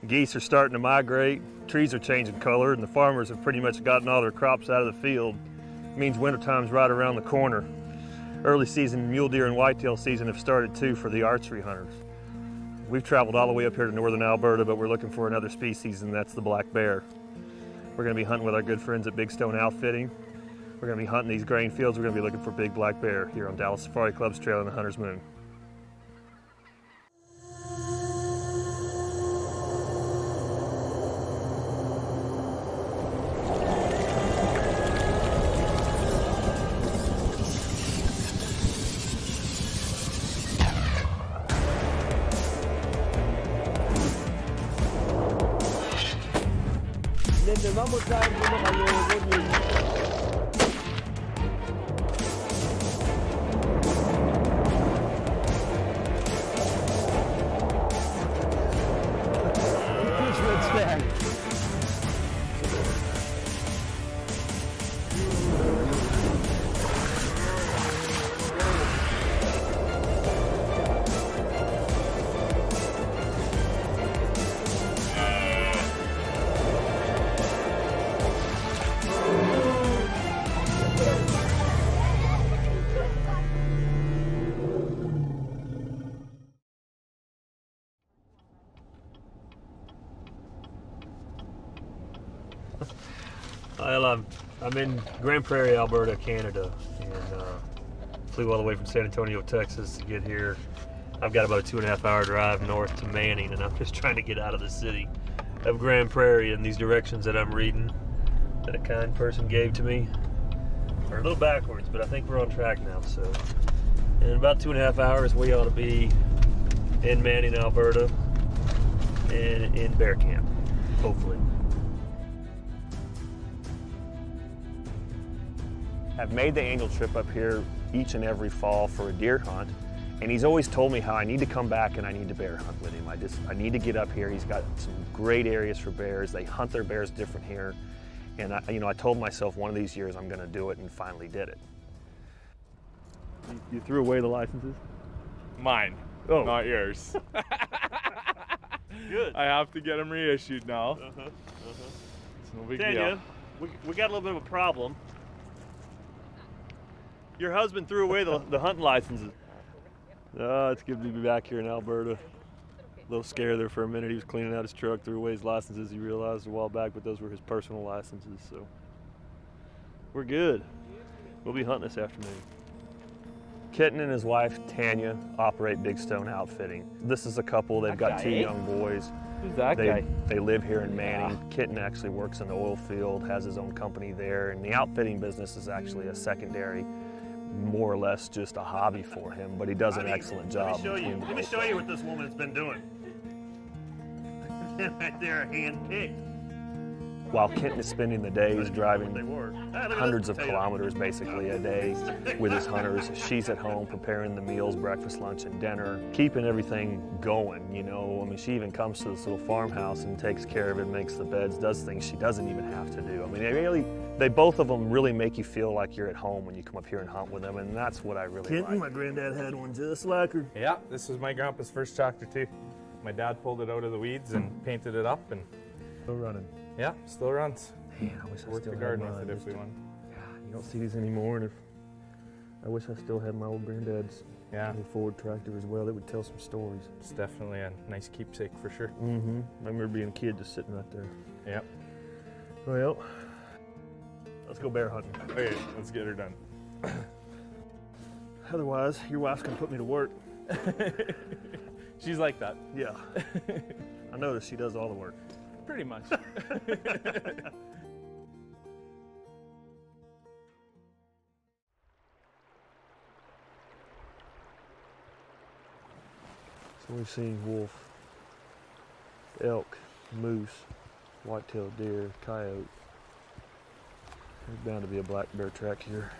Geese are starting to migrate, trees are changing color, and the farmers have pretty much gotten all their crops out of the field. It means wintertime's right around the corner. Early season mule deer and whitetail season have started too for the archery hunters. We've traveled all the way up here to northern Alberta, but we're looking for another species, and that's the black bear. We're going to be hunting with our good friends at Big Stone Outfitting. We're going to be hunting these grain fields. We're going to be looking for big black bear here on Dallas Safari Club's Trail in the Hunter's Moon. Vamos a ir a Well, I'm in Grand Prairie, Alberta, Canada, and flew all the way from San Antonio, Texas to get here. I've got about a 2.5-hour drive north to Manning, and I'm just trying to get out of the city of Grand Prairie, and these directions that I'm reading that a kind person gave to me are a little backwards, but I think we're on track now. So in about 2.5 hours, we ought to be in Manning, Alberta, and in bear camp, hopefully. I've made the annual trip up here each and every fall for a deer hunt, and he's always told me how I need to come back and I need to bear hunt with him. I need to get up here. He's got some great areas for bears. They hunt their bears different here, and I told myself one of these years I'm going to do it, and finally did it. You threw away the licenses? Mine, not yours. Good. I have to get them reissued now. It's no big deal. We got a little bit of a problem. Your husband threw away the hunting licenses. It's good to be back here in Alberta. A little scared there for a minute. He was cleaning out his truck, threw away his licenses. He realized a while back, but those were his personal licenses, so we're good. We'll be hunting this afternoon. Kitten and his wife, Tanya, operate Big Stone Outfitting. This is a couple. They've got 2 young boys. Who's that guy? They live here in Manning. Kitten actually works in the oil field, has his own company there, and the outfitting business is actually a secondary, more or less just a hobby for him, but he does an excellent job. Let me show you what this woman's been doing. Right there, hand-picked. While Kenton is spending the days driving hundreds of kilometers basically a day with his hunters, she's at home preparing the meals, breakfast, lunch, and dinner, keeping everything going, you know. I mean, she even comes to this little farmhouse and takes care of it, makes the beds, does things she doesn't even have to do. I mean, they both of them really make you feel like you're at home when you come up here and hunt with them, and that's what I really like. My granddad had one just like her. Yeah, this was my grandpa's first tractor too. My dad pulled it out of the weeds and painted it up, and still running. Yeah, still runs. Man, I wish I worked still the had garden mine. with it if we want. Yeah, you don't see these anymore, and I wish I still had my old granddad's Ford tractor as well. That would tell some stories. It's definitely a nice keepsake for sure. I remember being a kid just sitting right there. Yep. Well, let's go bear hunting. Okay, let's get her done. Otherwise, your wife's gonna put me to work. She's like that. Yeah. I noticed she does all the work. Pretty much. So we've seen wolf, elk, moose, white-tailed deer, coyote. There's bound to be a black bear track here.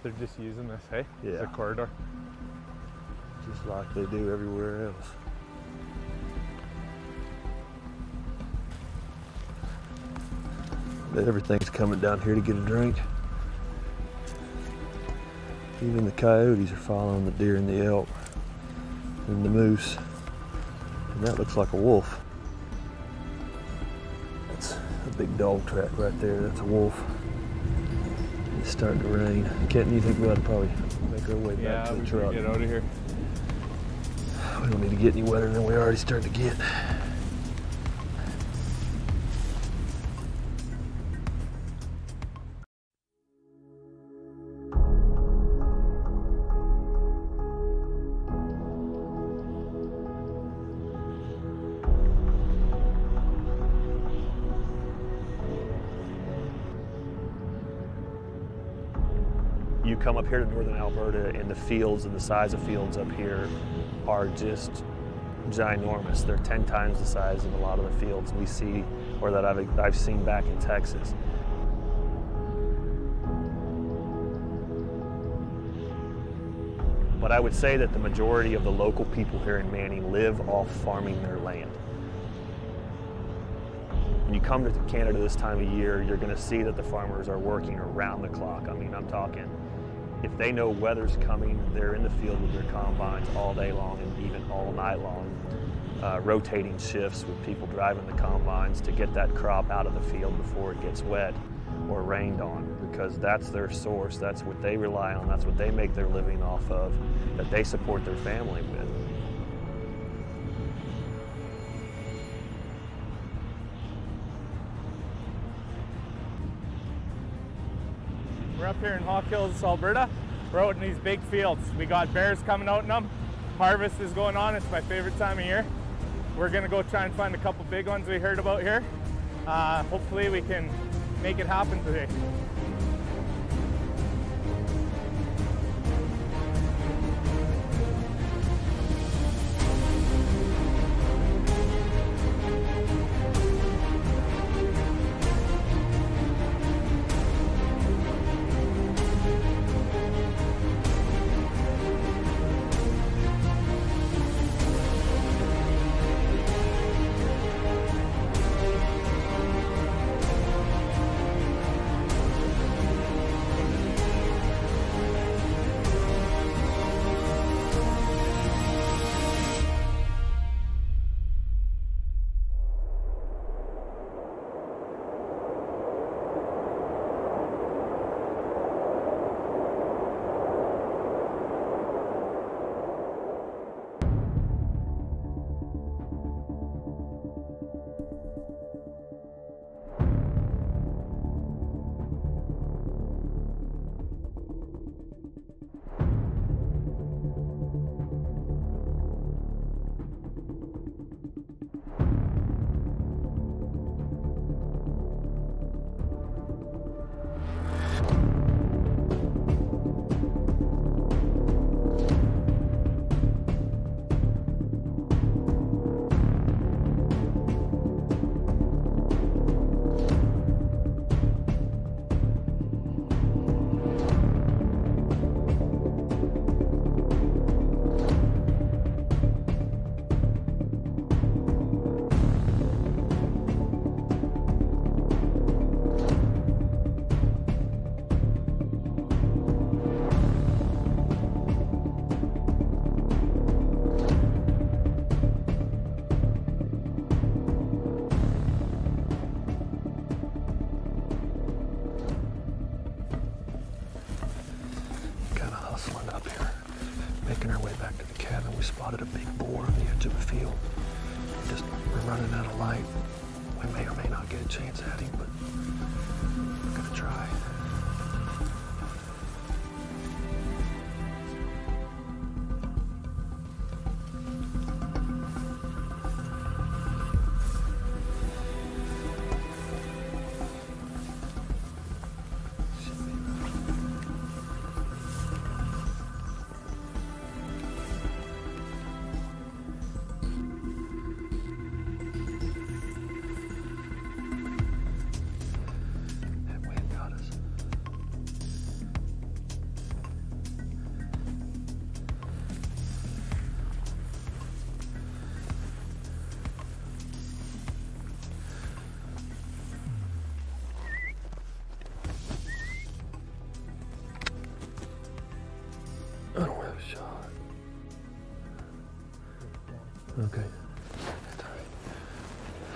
They're just using this, hey? Yeah. It's a corridor. Just like they do everywhere else. But everything's coming down here to get a drink. Even the coyotes are following the deer and the elk and the moose. And that looks like a wolf. a big dog track right there. That's a wolf. It's starting to rain. Kenton, you think we ought to probably make our way back to the truck? Get out of here. We don't need to get any wetter than we already started to get. You come up here to northern Alberta and the fields and the size of fields up here are just ginormous. They're 10 times the size of a lot of the fields we see or that I've seen back in Texas. But I would say that the majority of the local people here in Manning live off farming their land. When you come to Canada this time of year, you're going to see that the farmers are working around the clock. I mean, I'm talking, if they know weather's coming, they're in the field with their combines all day long and even all night long, rotating shifts with people driving the combines to get that crop out of the field before it gets wet or rained on, because that's their source, that's what they rely on, that's what they make their living off of, that they support their family with. We're up here in Hawk Hills, Alberta. We're out in these big fields. We got bears coming out in them. Harvest is going on. It's my favorite time of year. We're gonna go try and find a couple big ones we heard about here. Hopefully we can make it happen today. Making our way back to the cabin, we spotted a big boar on the edge of a field. We're running out of light. We may or may not get a chance at him, but we're gonna try. I don't have a shot. Okay. That's all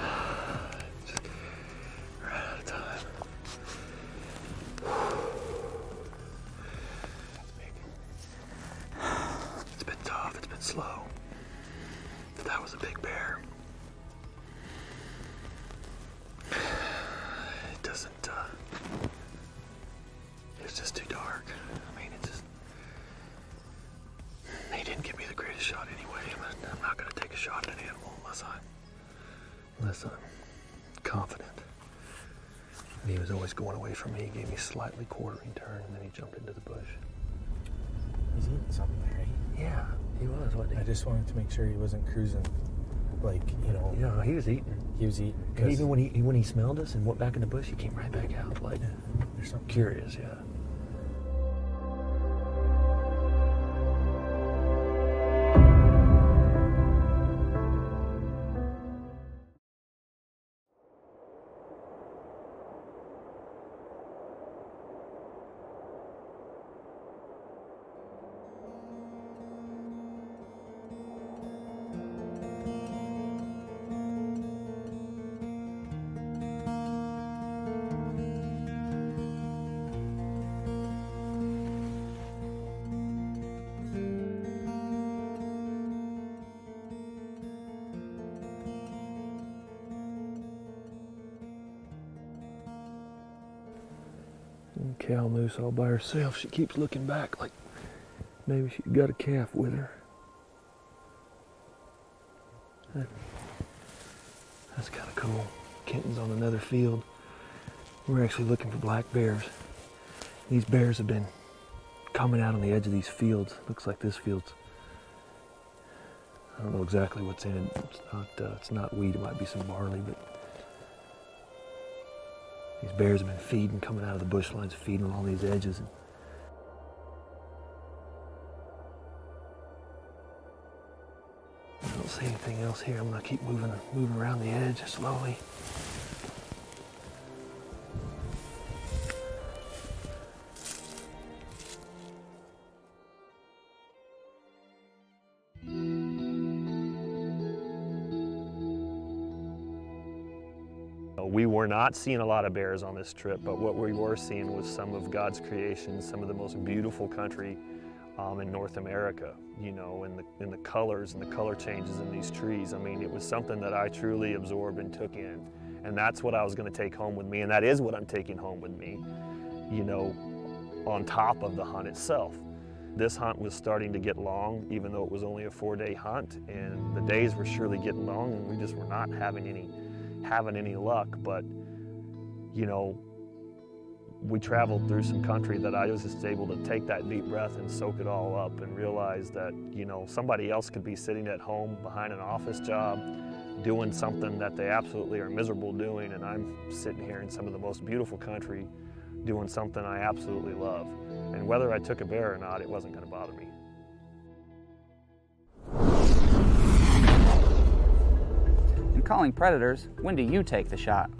right. Just was a big bear. It doesn't, it's just too dark. I mean, he didn't give me the greatest shot anyway, but I'm not gonna take a shot at an animal unless I'm confident. And he was always going away from me. He gave me a slightly quartering turn, and then he jumped into the bush. He's eating something there, right? Yeah, he was, wasn't he? I just wanted to make sure he wasn't cruising, like, you know. Yeah, he was eating. He was eating. And even when he smelled us and went back in the bush, he came right back out, like, there's something curious, yeah. Cow moose all by herself. She keeps looking back like maybe she's got a calf with her. That's kind of cool. Kenton's on another field. We're actually looking for black bears. These bears have been coming out on the edge of these fields. Looks like this field's, I don't know exactly what's in it. It's not wheat, it might be some barley, but these bears have been feeding, coming out of the bush lines, feeding along these edges. And I don't see anything else here. I'm gonna keep moving around the edge slowly. We were not seeing a lot of bears on this trip, but what we were seeing was some of God's creations, some of the most beautiful country in North America, you know, in the colors and the color changes in these trees. I mean, it was something that I truly absorbed and took in. And that's what I was going to take home with me, and that is what I'm taking home with me, you know, on top of the hunt itself. This hunt was starting to get long, even though it was only a 4-day hunt, and the days were surely getting long, and we just were not having any luck. But you know, we traveled through some country that I was just able to take that deep breath and soak it all up and realize that, you know, somebody else could be sitting at home behind an office job doing something that they absolutely are miserable doing, and I'm sitting here in some of the most beautiful country doing something I absolutely love. And whether I took a bear or not, it wasn't going to bother me. Calling predators, when do you take the shot?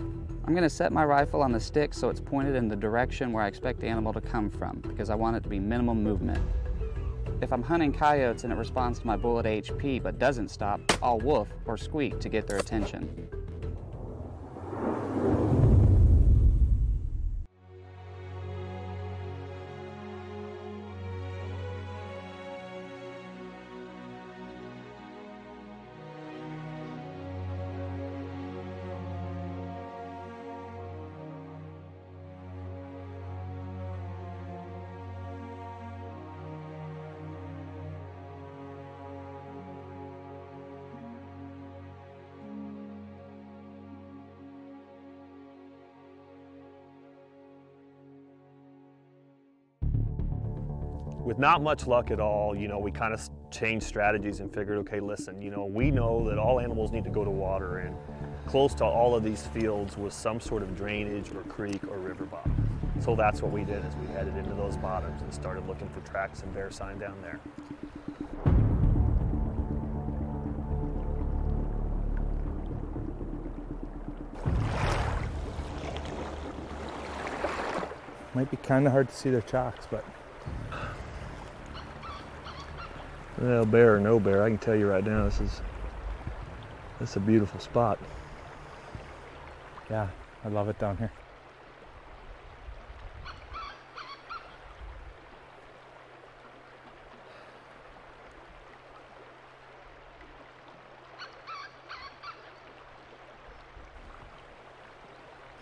I'm going to set my rifle on the stick so it's pointed in the direction where I expect the animal to come from, because I want it to be minimum movement. If I'm hunting coyotes and it responds to my bullet HP but doesn't stop, I'll woof or squeak to get their attention. With not much luck at all, you know, we kind of changed strategies and figured, okay, listen, you know, we know that all animals need to go to water, and close to all of these fields was some sort of drainage or creek or river bottom. So that's what we did, is we headed into those bottoms and started looking for tracks and bear sign down there. Might be kind of hard to see their tracks, but Well, bear or no bear, I can tell you right now, this is a beautiful spot. yeah, I love it down here.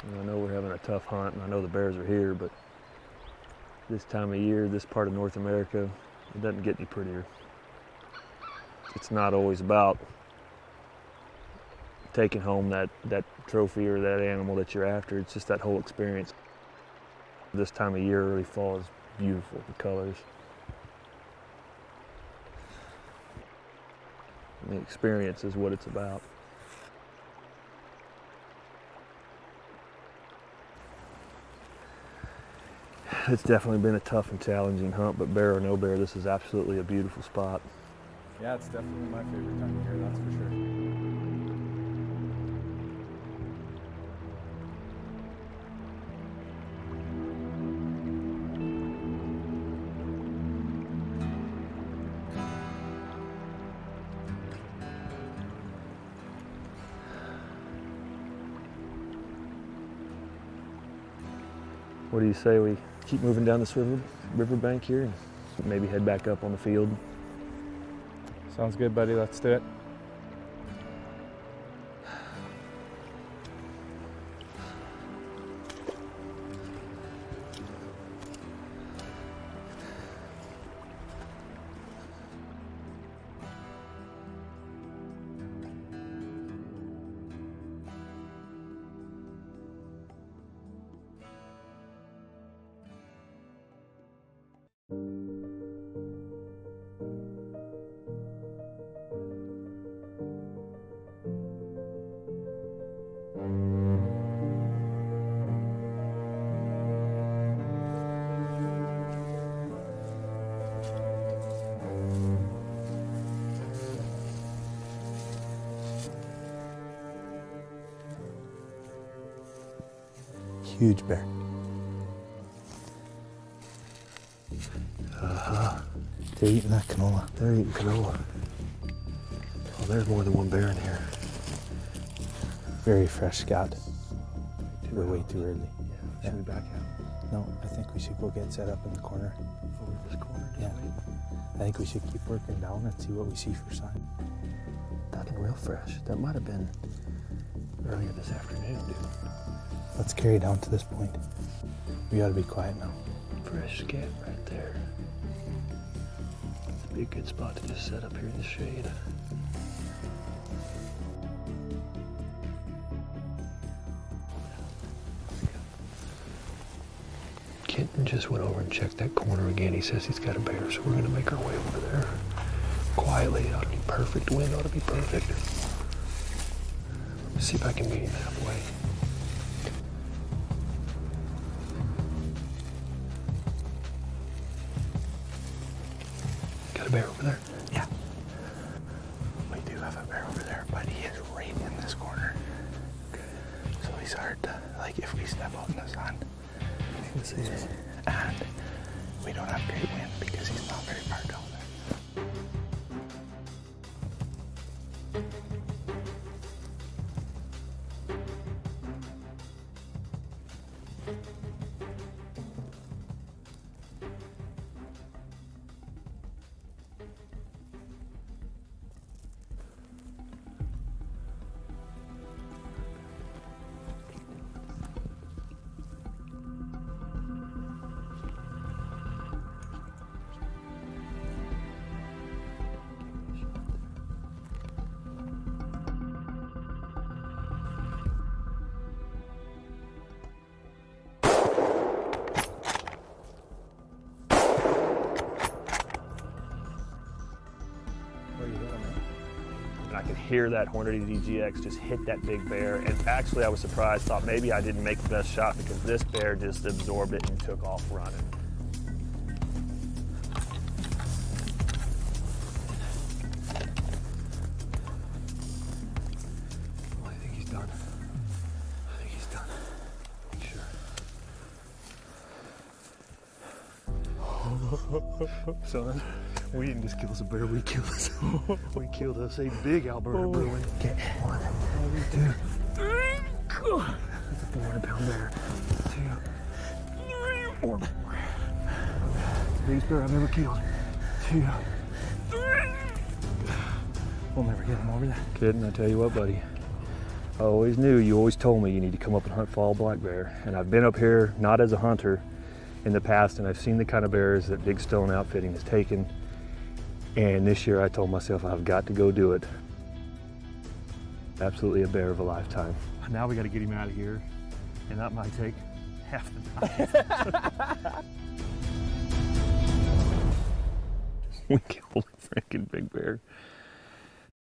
And I know we're having a tough hunt, and I know the bears are here, but this time of year, this part of North America, it doesn't get any prettier. It's not always about taking home that trophy or that animal that you're after. It's just that whole experience. This time of year, early fall, is beautiful, the colors. And the experience is what it's about. It's definitely been a tough and challenging hunt, but bear or no bear, this is absolutely a beautiful spot. Yeah, it's definitely my favorite time of year, that's for sure. What do you say we keep moving down this riverbank here and maybe head back up on the field? Sounds good, buddy. Let's do it. Huge bear. They're eating that canola. They're eating canola. Oh, there's more than one bear in here. Very fresh, Scott. We're way too early. Yeah. Should we back out? No, I think we should go get set up in the corner. Over this corner? Yeah. I think we should keep working down and see what we see for sign. That's real fresh. That might have been earlier this afternoon, dude. Let's carry down to this point. We gotta be quiet now. Fresh scat right there. It'd be a good spot to just set up here in the shade. Kenton just went over and checked that corner again. He says he's got a bear, so we're gonna make our way over there. Quietly, it ought to be perfect. Wind ought to be perfect. Let's see if I can meet him halfway. Got a bear over there? Yeah. We do have a bear over there, but he is right in this corner. Okay. So he's hard to, like, if we step out in the sun, Let's see. and we don't have great wind because he's not very far down there. And I could hear that Hornady DGX just hit that big bear. And actually I was surprised, thought maybe I didn't make the best shot because this bear just absorbed it and took off running. Well, I think he's done. I think he's done. Sure. Son, we didn't just kill us a bear, we killed us. We killed us a big Alberta Bruin. Okay, 1, 2, 3. That's a 400-pound bear. 2, 3, 4. It's the biggest bear I've ever killed. 2, 3. We'll never get him over there. Kidding, I tell you what, buddy. I always knew, you always told me you need to come up and hunt fall black bear. And I've been up here, not as a hunter in the past, and I've seen the kind of bears that Big Stone Outfitting has taken. And this year I told myself I've got to go do it. Absolutely a bear of a lifetime. Now we got to get him out of here, and that might take half the time. We killed a freaking big bear.